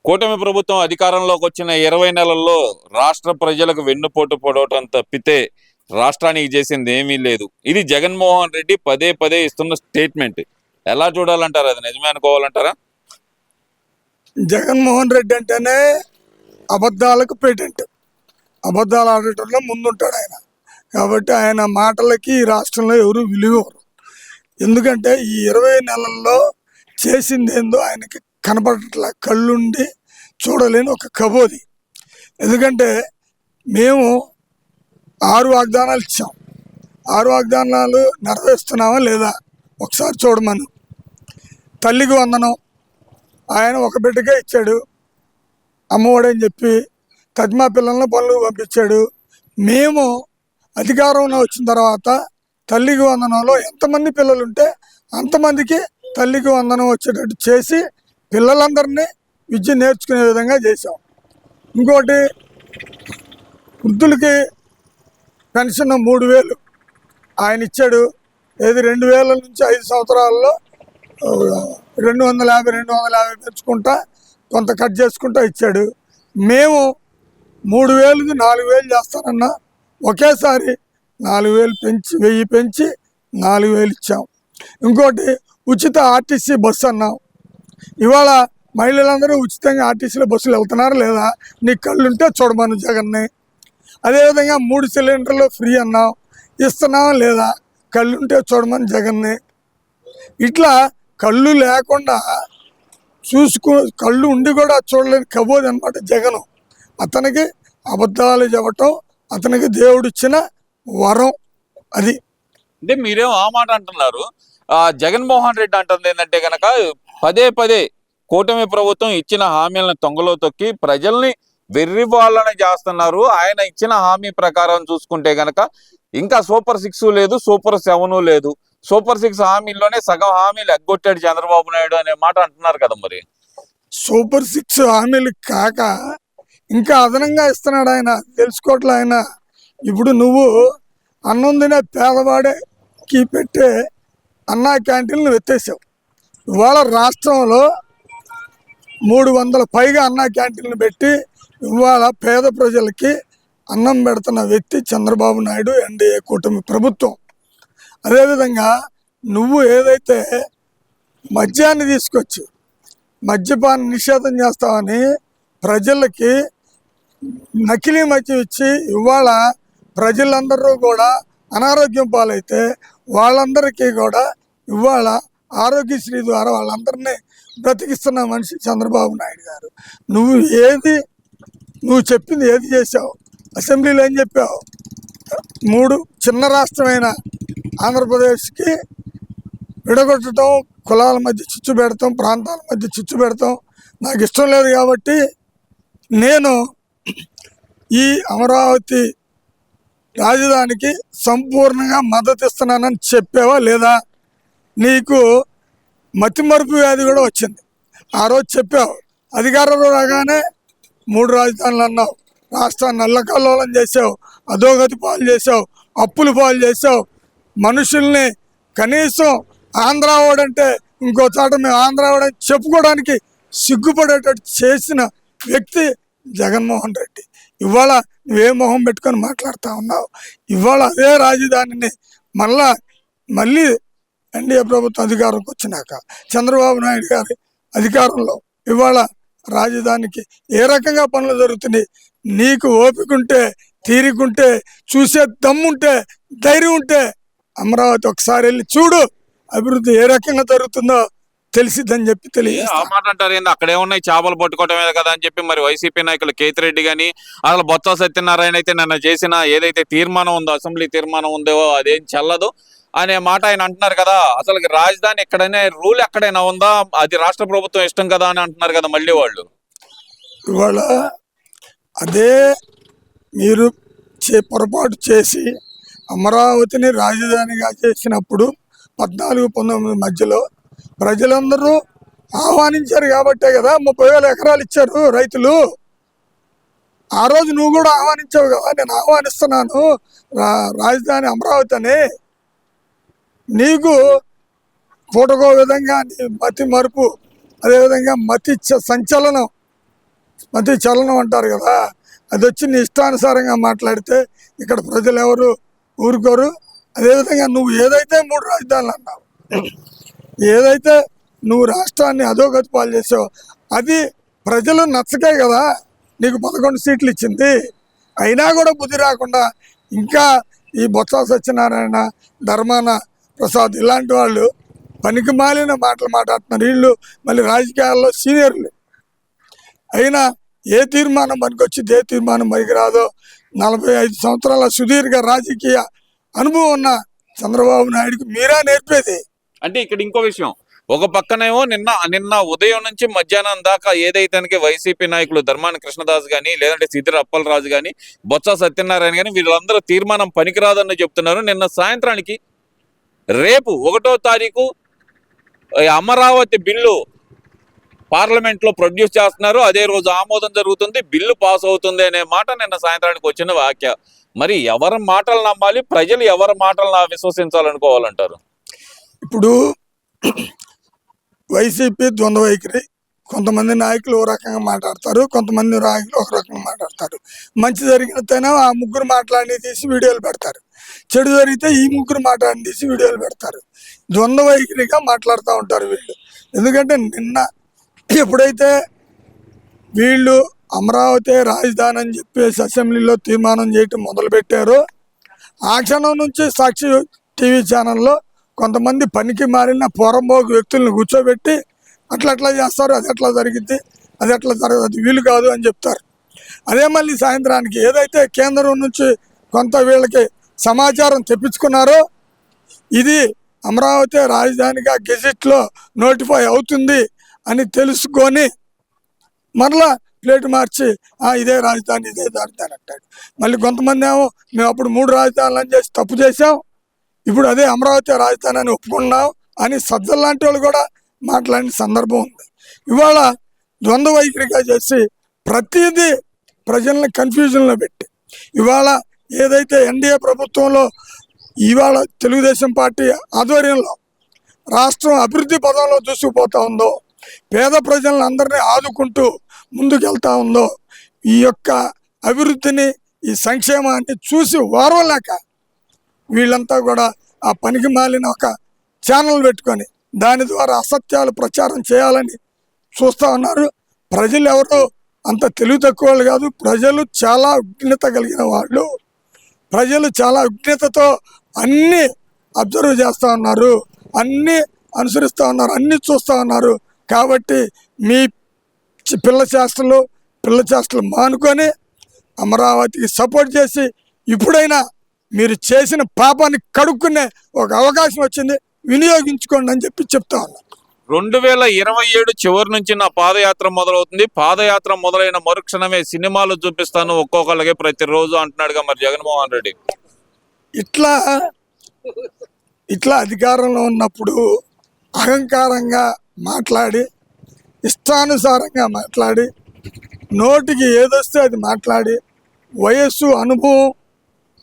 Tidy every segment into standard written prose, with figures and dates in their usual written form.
కూటమి ప్రభుత్వం అధికారంలోకి వచ్చిన 20 నెలల్లో రాష్ట్ర ప్రజలకు వెన్నుపోటు పొడవటం తప్పితే రాష్ట్రానికి చేసింది ఏమీ లేదు. ఇది జగన్మోహన్ రెడ్డి పదే పదే ఇస్తున్న స్టేట్మెంట్. ఎలా చూడాలంటారు? అది నిజమే అనుకోవాలంటారా? జగన్మోహన్ రెడ్డి అంటేనే అబద్ధాలకు పేటెంట్. అబద్ధాలు ఆడటంలో ముందుంటాడు ఆయన. కాబట్టి ఆయన మాటలకి ఈ రాష్ట్రంలో ఎవరు విలువరు. ఎందుకంటే ఈ 20 నెలల్లో చేసింది ఏందో ఆయనకి కనపడట్లా. కళ్ళుండి చూడలేని ఒక కబోది. ఎందుకంటే మేము 6 వాగ్దానాలు ఇచ్చాం. 6 వాగ్దానాలు నెరవేరుస్తున్నామా లేదా ఒకసారి చూడమను. తల్లికి వందనం ఆయన ఒక బిడ్డకే ఇచ్చాడు, అమ్మఒడని చెప్పి తజ్మా పిల్లలను పనులు పంపించాడు. మేము అధికారంలో వచ్చిన తర్వాత తల్లికి వందనంలో ఎంతమంది పిల్లలుంటే అంతమందికి తల్లికి వందనం వచ్చేటట్టు చేసి పిల్లలందరినీ విద్య నేర్చుకునే విధంగా చేసాం. ఇంకోటి, వృద్ధులకి పెన్షన్ 3000 ఆయన ఇచ్చాడు. ఏది 2000 నుంచి 5 సంవత్సరాల్లో 250 పెంచుకుంటా కొంత కట్ చేసుకుంటా ఇచ్చాడు. మేము 3000కి 4000 చేస్తానన్నా ఒకేసారి 4000 పెంచి 1000 పెంచి 4000 ఇచ్చాం. ఇంకోటి, ఉచిత ఆర్టీసీ బస్సు అన్నాం. ఇవాళ మహిళలందరూ ఉచితంగా ఆర్టీసీలో బస్సులు వెళ్తున్నారా లేదా నీకు కళ్ళుంటే చూడమను జగన్ని. అదేవిధంగా 3 సిలిండర్లు ఫ్రీ అన్నాం, ఇస్తున్నావా లేదా కళ్ళుంటే చూడమని జగన్ని. ఇట్లా కళ్ళు లేకుండా కళ్ళు ఉండి కూడా చూడలేని కబోది అనమాట జగను. అతనికి అబద్ధాలు చెప్పటం అతనికి దేవుడిచ్చిన వరం. అది అంటే మీరేం ఆ మాట అంటున్నారు. జగన్మోహన్ రెడ్డి అంటుంది ఏంటంటే కనుక పదే పదే కూటమి ప్రభుత్వం ఇచ్చిన హామీలను తొంగలో తొక్కి ప్రజల్ని వెర్రివాళ్ళని చేస్తున్నారు. ఆయన ఇచ్చిన హామీ ప్రకారం చూసుకుంటే గనక ఇంకా సూపర్ 6 లేదు, సూపర్ 7 లేదు. సూపర్ 6 హామీల్లోనే సగం హామీలు ఎగ్గొట్టాడు చంద్రబాబు నాయుడు అనే మాట అంటున్నారు కదా. మరి సూపర్ 6 హామీలు కాక ఇంకా అదనంగా ఇస్తున్నాడు ఆయన. తెలుసుకోవట్లే ఆయన. ఇప్పుడు నువ్వు అన్నం తినే పేదవాడికి పెట్టే అన్నా క్యాంటీన్లు ఎత్తేసావు. ఇవాళ రాష్ట్రంలో 300 పైగా అన్నా క్యాంటీన్లు పెట్టి ఇవాళ పేద ప్రజలకి అన్నం పెడుతున్న వ్యక్తి చంద్రబాబు నాయుడు, ఎన్డీఏ కూటమి ప్రభుత్వం. అదేవిధంగా నువ్వు ఏదైతే మద్యాన్ని తీసుకొచ్చి మద్యపాన నిషేధం చేస్తావని ప్రజలకి నకిలీ మద్యం ఇచ్చి ఇవాళ ప్రజలందరూ కూడా అనారోగ్యం పాలైతే వాళ్ళందరికీ కూడా ఇవాళ ఆరోగ్యశ్రీ ద్వారా వాళ్ళందరినీ బ్రతికిస్తున్న మనిషి చంద్రబాబు నాయుడు గారు. నువ్వు చెప్పింది ఏది చేసావు? అసెంబ్లీలో ఏం చెప్పావు? 3 చిన్న రాష్ట్రమైన ఆంధ్రప్రదేశ్కి విడగొట్టడం, కులాల మధ్య చిచ్చు పెడతాం, ప్రాంతాల మధ్య చిచ్చు పెడతాం నాకు ఇష్టం లేదు. కాబట్టి నేను ఈ అమరావతి రాజధానికి సంపూర్ణంగా మద్దతు ఇస్తున్నానని చెప్పావా లేదా? నీకు మతిమరుపు వ్యాధి కూడా వచ్చింది. ఆ రోజు చెప్పావు. అధికారంలో రాగానే 3 రాజధానులు అన్నావు. రాష్ట్రాన్ని అల్లకల్లోలం చేసావు, అధోగతి పాలు చేసావు, అప్పులు పాలు చేసావు. మనుషుల్ని కనీసం ఆంధ్రావాడంటే ఇంకో చోట మేము ఆంధ్రావాడని చెప్పుకోవడానికి సిగ్గుపడేటట్టు చేసిన వ్యక్తి జగన్మోహన్ రెడ్డి. ఇవాళ నువ్వే మొహం పెట్టుకొని మాట్లాడుతూ ఉన్నావు. ఇవాళ అదే రాజధానిని మళ్ళీ ఎన్డీఏ ప్రభుత్వం అధికారంకి వచ్చినాక చంద్రబాబు నాయుడు గారి అధికారంలో ఇవాళ రాజధానికి ఏ రకంగా పనులు జరుగుతున్నాయి? నీకు ఓపిక ఉంటే, తీరికుంటే, చూసే దమ్ముంటే, ధైర్యం ఉంటే అమరావతి ఒకసారి వెళ్ళి చూడు. అభివృద్ధి ఏ రకంగా జరుగుతుందో తెలిసిద్దని చెప్పి తెలియదు. ఆ మాట అంటారు ఏంది? అక్కడే ఉన్నాయి చేపలు పట్టుకోవటమే కదా అని చెప్పి మరి వైసీపీ నాయకులు కేతిరెడ్డి కానీ అసలు బొత్స సత్యనారాయణ అయితే నిన్న చేసిన ఏదైతే తీర్మానం ఉందో, అసెంబ్లీ తీర్మానం ఉందో అదేం చెల్లదు అనే మాట ఆయన అంటున్నారు కదా. అసలు రాజధాని ఎక్కడైనా రూల్ ఎక్కడైనా ఉందా? అది రాష్ట్ర ప్రభుత్వం ఇష్టం కదా అని అంటున్నారు కదా మళ్ళీ వాళ్ళు. ఇవాళ అదే మీరు పొరపాటు చేసి అమరావతిని రాజధానిగా చేసినప్పుడు 14-19 మధ్యలో ప్రజలందరూ ఆహ్వానించారు కాబట్టే కదా 30,000 ఎకరాలు ఇచ్చారు రైతులు. ఆ రోజు నువ్వు కూడా ఆహ్వానించావు కదా, నేను ఆహ్వానిస్తున్నాను రాజధాని అమరావతి అని. నీకు పూటకో విధంగా నీ మతి మరుపు, అదేవిధంగా మతి సంచలనం స్మృతి చలనం అంటారు కదా, అది వచ్చి నీ ఇష్టానుసారంగా మాట్లాడితే ఇక్కడ ప్రజలు ఎవరు ఊరుకోరు. అదేవిధంగా నువ్వు ఏదైతే 3 రాజధానులు అన్నావు, ఏదైతే నువ్వు రాష్ట్రాన్ని అధోగతి పాలు చేసావు, అది ప్రజలు నచ్చకే కదా నీకు 11 సీట్లు ఇచ్చింది. అయినా కూడా బుద్ధి రాకుండా ఇంకా ఈ బొత్స సత్యనారాయణ, ధర్మాన ప్రసాద్ ఇలాంటి వాళ్ళు పనికి మాలిన మాటలు మాట్లాడుతున్నారు. వీళ్ళు మళ్ళీ రాజకీయాల్లో సీనియర్లు అయినా ఏ తీర్మానం పనికొచ్చింది, ఏ తీర్మానం పనికి రాదో. 45 సంవత్సరాల సుదీర్ఘ రాజకీయ అనుభవం ఉన్న చంద్రబాబు నాయుడుకి మీరా నేర్పేది. అంటే ఇక్కడ ఇంకో విషయం, ఒక పక్కనేమో నిన్న ఉదయం నుంచి మధ్యాహ్నం దాకా ఏదైతే వైసీపీ నాయకులు ధర్మాన కృష్ణదాస్ గాని, లేదంటే సిద్దిర అప్పలరాజు గాని, బొత్స సత్యనారాయణ గాని వీళ్ళందరూ తీర్మానం పనికిరాదని చెప్తున్నారు. నిన్న సాయంత్రానికి రేపు 1వ తారీఖు అమరావతి బిల్లు పార్లమెంట్ లో ప్రొడ్యూస్ చేస్తున్నారు. అదే రోజు ఆమోదం జరుగుతుంది, బిల్లు పాస్ అవుతుంది అనే మాట నిన్న సాయంత్రానికి వచ్చిన వ్యాఖ్య. మరి ఎవరి మాటలు నమ్మాలి, ప్రజలు ఎవరి మాటలు విశ్వసించాలనుకోవాలంటారు? ఇప్పుడు వైసీపీ ద్వంద్వ వైఖరి, కొంతమంది నాయకులు ఓ రకంగా మాట్లాడతారు, కొంతమంది నాయకులు ఒక రకంగా మాట్లాడతారు. మంచి జరిగినతేనే ఆ 3 మాట్లాడి తీసి వీడియోలు పెడతారు, చెడు జరిగితే ఈ 3 మాట్లాడి తీసి వీడియోలు పెడతారు. ద్వంద్వ వైఖరిగా మాట్లాడుతూ ఉంటారు వీళ్ళు. ఎందుకంటే నిన్న ఎప్పుడైతే వీళ్ళు అమరావతి రాజధాని అని చెప్పేసి అసెంబ్లీలో తీర్మానం చేయటం మొదలుపెట్టారో ఆ క్షణం నుంచి సాక్షి టీవీ ఛానల్లో కొంతమంది పనికి మారిన పోరంబోగు వ్యక్తులను కూర్చోబెట్టి అట్లా చేస్తారు, అది ఎట్లా జరిగింది, అది ఎట్లా జరగదు, అది వీలు కాదు అని చెప్తారు. అదే మళ్ళీ సాయంత్రానికి ఏదైతే కేంద్రం నుంచి కొంత వీళ్ళకి సమాచారం తెప్పించుకున్నారో ఇది అమరావతి రాజధానిగా గెజెట్లో నోటిఫై అవుతుంది అని తెలుసుకొని మరలా ప్లేట్ మార్చి ఇదే రాజధాని అంటాడు. మళ్ళీ కొంతమంది ఏమో మేము అప్పుడు 3 రాజధానులు అని చేసి తప్పు చేసాం, ఇప్పుడు అదే అమరావతి రాజధాని అని ఒప్పుకున్నాం అని సజ్జల లాంటి వాళ్ళు కూడా మాట్లాడిన సందర్భం ఉంది. ఇవాళ ద్వంద్వ వైఖరిగా చేసి ప్రతిదీ ప్రజల్ని కన్ఫ్యూజన్లో పెట్టి ఇవాళ ఏదైతే ఎన్డీఏ ప్రభుత్వంలో ఇవాళ తెలుగుదేశం పార్టీ ఆధ్వర్యంలో రాష్ట్రం అభివృద్ధి పదంలో దూసుకుపోతా ఉందో, పేద ప్రజలను అందరినీ ఆదుకుంటూ ముందుకెళ్తా ఉందో, ఈ యొక్క అభివృద్ధిని, ఈ సంక్షేమాన్ని చూసి ఓర్వలేక వీళ్ళంతా కూడా ఆ పనికి మాలిన ఒక ఛానల్ పెట్టుకొని దాని ద్వారా అసత్యాలు ప్రచారం చేయాలని చూస్తూ ఉన్నారు. ప్రజలు ఎవరు అంత తెలివి తక్కువ వాళ్ళు కాదు, ప్రజలు చాలా విఘ్నత కలిగిన వాళ్ళు. ప్రజలు చాలా విఘ్నతతో అన్నీ అబ్జర్వ్ చేస్తూ ఉన్నారు, అన్నీ అనుసరిస్తూ ఉన్నారు, అన్నీ చూస్తూ ఉన్నారు. కాబట్టి మీ పిల్ల చేష్టలు మానుకొని అమరావతికి సపోర్ట్ చేసి ఇప్పుడైనా మీరు చేసిన పాపాన్ని కడుక్కునే ఒక అవకాశం వచ్చింది, వినియోగించుకోండి అని చెప్పి చెప్తా ఉన్నా. 2027 చివరి నుంచి నా పాదయాత్ర మొదలవుతుంది, పాదయాత్ర మొదలైన మరుక్షణమే సినిమాలు చూపిస్తాను ఒక్కొక్కళ్ళకి ప్రతిరోజు అంటున్నాడుగా మరి జగన్మోహన్ రెడ్డి. ఇట్లా అధికారంలో ఉన్నప్పుడు అహంకారంగా మాట్లాడి, ఇష్టానుసారంగా మాట్లాడి, నోటికి ఏదొస్తే అది మాట్లాడి, వయస్సు అనుభవం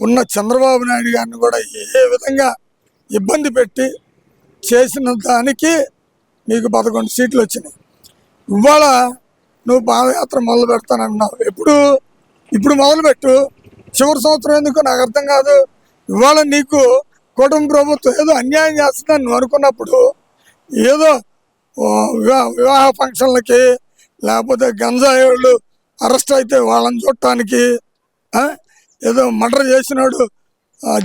ఉన్న చంద్రబాబు నాయుడు గారిని కూడా ఏ విధంగా ఇబ్బంది పెట్టి చేసిన దానికి నీకు 11 సీట్లు వచ్చినాయి. ఇవాళ నువ్వు పాదయాత్ర మొదలు పెడతానన్నావు, ఇప్పుడు మొదలుపెట్టు, చివరి సంవత్సరం ఎందుకు నాకు అర్థం కాదు. ఇవాళ నీకు కుటుంబ ప్రభుత్వం ఏదో అన్యాయం చేస్తుందని నువ్వు అనుకున్నప్పుడు ఏదో వివాహ ఫంక్షన్లకి లేకపోతే గంజాయి వాళ్ళు అరెస్ట్ అయితే వాళ్ళని చూడటానికి, ఏదో మర్డర్ చేసినాడు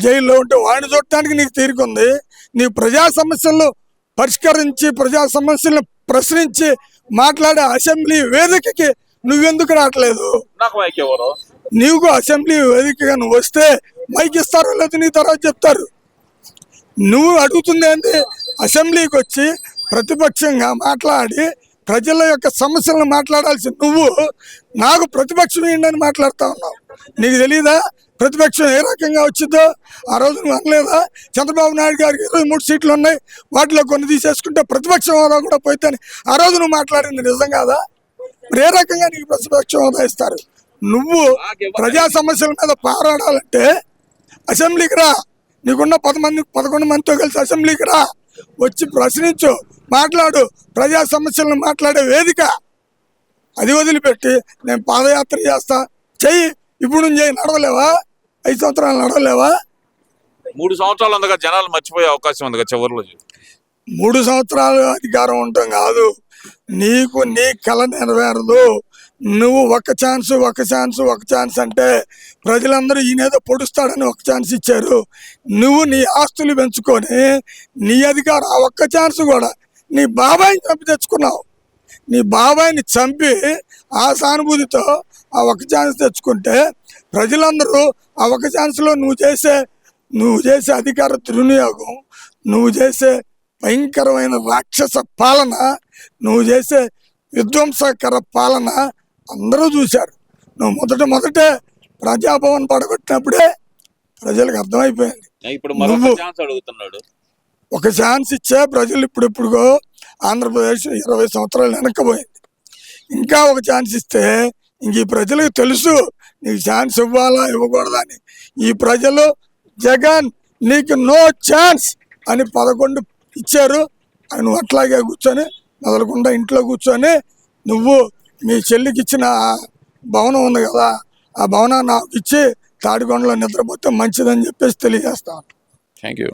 జైల్లో ఉంటే వాడిని చూడటానికి నీకు తీరుకుంది. నీ ప్రజా సమస్యలను పరిష్కరించి, ప్రజా సమస్యలను ప్రశ్నించి మాట్లాడే అసెంబ్లీ వేదికకి నువ్వెందుకు రావట్లేదు? నీకు అసెంబ్లీ వేదికగా నువ్వు వస్తే మైక్ ఇస్తారో లేదు నీ తర్వాత చెప్తారు. నువ్వు అడుగుతుంది ఏంటి? అసెంబ్లీకి వచ్చి ప్రతిపక్షంగా మాట్లాడి ప్రజల యొక్క సమస్యలను మాట్లాడాల్సి నువ్వు నాకు ప్రతిపక్షం ఏంటని మాట్లాడుతూ ఉన్నావు. నీకు తెలియదా ప్రతిపక్షం ఏ రకంగా వచ్చిందో? ఆ రోజు నువ్వు అనలేదా చంద్రబాబు నాయుడు గారికి 23 సీట్లు ఉన్నాయి, వాటిలో కొన్ని తీసేసుకుంటే ప్రతిపక్ష హోదా కూడా పోయితేనే ఆ రోజు నువ్వు మాట్లాడింది నిజం కాదా? మరి ఏ రకంగా నీకు ప్రతిపక్ష హోదా ఇస్తారు? నువ్వు ప్రజా సమస్యల మీద పోరాడాలంటే అసెంబ్లీకి రా, నీకున్న 11 మందితో కలిసి అసెంబ్లీకి రా, వచ్చి ప్రశ్నించు, మాట్లాడు, ప్రజా సమస్యలను మాట్లాడే వేదిక అది వదిలిపెట్టి నేను పాదయాత్ర చేస్తా చెయ్యి, ఇప్పుడు నువ్వు చెయ్యి. నడవలేవా? 5 సంవత్సరాలు నడవలేవా? 3 సంవత్సరాలు ఉందిగా, జనాలు మర్చిపోయే అవకాశం ఉందిగా చివరిలో. 3 సంవత్సరాలు అధికారం ఉండటం కాదు, నీకు నీ కళ నెరవేరదు. నువ్వు ఒక ఛాన్స్ అంటే ప్రజలందరూ ఈయనేదో పొడుస్తాడని ఒక ఛాన్స్ ఇచ్చారు. నువ్వు నీ ఆస్తులు పెంచుకొని నీ అధికారం ఆ ఒక్క ఛాన్స్ కూడా నీ బాబాయిని చంపి తెచ్చుకున్నావు. నీ బాబాయిని చంపి ఆ సానుభూతితో ఆ ఒక్క ఛాన్స్ తెచ్చుకుంటే ప్రజలందరూ ఆ ఒక్క ఛాన్స్లో నువ్వు చేసే అధికార దుర్వినియోగం, నువ్వు చేసే భయంకరమైన రాక్షస పాలన, నువ్వు చేసే విధ్వంసకర పాలన అందరూ చూశారు. నువ్వు మొదటే ప్రజాభవన్ పడగొట్టినప్పుడే ప్రజలకు అర్థమైపోయింది. ఇప్పుడు మరొక ఛాన్స్ అడుగుతున్నాడు. ఒక ఛాన్స్ ఇచ్చే ప్రజలు ఇప్పుడుగో ఆంధ్రప్రదేశ్ 20 సంవత్సరాలు వెనక్కిపోయింది. ఇంకా ఒక ఛాన్స్ ఇస్తే ఇంక ఈ ప్రజలకు తెలుసు నీకు ఛాన్స్ ఇవ్వాలా ఇవ్వకూడదా అని. ఈ ప్రజలు జగన్ నీకు నో ఛాన్స్ అని 11 ఇచ్చారు. నువ్వు అట్లాగే కూర్చొని మొదలకుండా ఇంట్లో కూర్చొని నువ్వు మీ చెల్లికి ఇచ్చిన భవనం ఉంది కదా, ఆ భవనాన్ని నాకు ఇచ్చి తాడికొండలో నిద్రపోతే మంచిదని చెప్పేసి తెలియజేస్తాను. Thank you.